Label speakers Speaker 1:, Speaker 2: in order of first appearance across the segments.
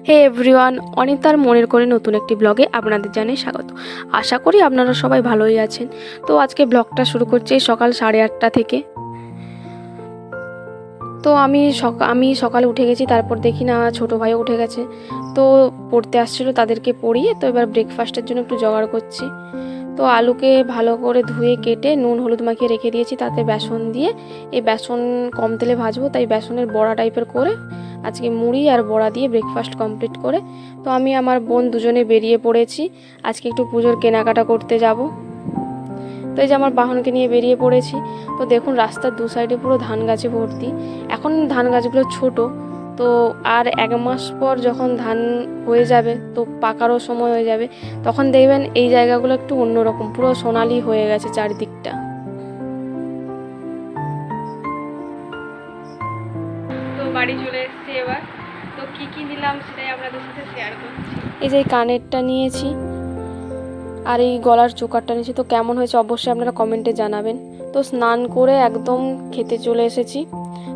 Speaker 1: হে everyone, অনিতার মনের করে নতুন একটি ব্লগে আপনাদের জানাই স্বাগত। আশা করি আপনারা সবাই ভালোই আছেন। তো আজকে ব্লগটা শুরু করছি সকাল 8:30 থেকে। তো আমি সকালে উঠে গেছি, তারপর দেখি না ছোটো ভাইও উঠে গেছে। তো পড়তে আসছিলো, তাদেরকে পড়িয়ে তো এবার ব্রেকফাস্টের জন্য একটু জোগাড় করছি। তো আলুকে ভালো করে ধুয়ে কেটে নুন হলুদ মাখিয়ে রেখে দিয়েছি, তাতে বেসন দিয়ে, এই বেসন কম তেলে ভাজবো, তাই বেসনের বড়া টাইপের করে আজকে মুড়ি আর বড়া দিয়ে ব্রেকফাস্ট কমপ্লিট করে তো আমি আমার বোন দুজনে বেরিয়ে পড়েছি। আজকে একটু পুজোর কেনাকাটা করতে যাব। তো এই যে আমার বাহনকে নিয়ে বেরিয়ে পড়েছি। তো দেখুন রাস্তার দু সাইডে পুরো ধান গাছে ভর্তি। এখন ধান গাছগুলো ছোট, তো আর 1 মাস পর যখন ধান হয়ে যাবে, তো পাকারও সময় হয়ে যাবে, তখন দেখবেন এই জায়গাগুলো একটু অন্যরকম, পুরো সোনালি হয়ে গেছে চারিদিকটা। তো বাড়ি চলে এসেছি এবার। তো কি নিলাম সেটাই আপনাদের সাথে শেয়ার করছি। এই যে কানেরটা নিয়েছি আর এই গলার চোকারটা নিয়েছি। তো কেমন হয়েছে অবশ্যই আপনারা কমেন্টে জানাবেন। তো স্নান করে একদম খেতে চলে এসেছি।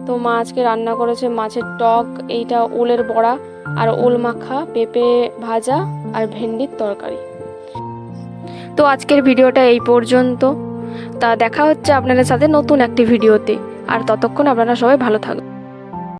Speaker 1: তো মা আজকে রান্না করেছে মাছের টক, এইটা ওলের বড়া আর ওল মাখা, পেঁপে ভাজা আর ভেন্ডির তরকারি। তো আজকের ভিডিওটা এই পর্যন্ত। তা দেখা হচ্ছে আপনাদের সাথে নতুন একটি ভিডিওতে। আর ততক্ষণ আপনারা সবাই ভালো থাকবেন।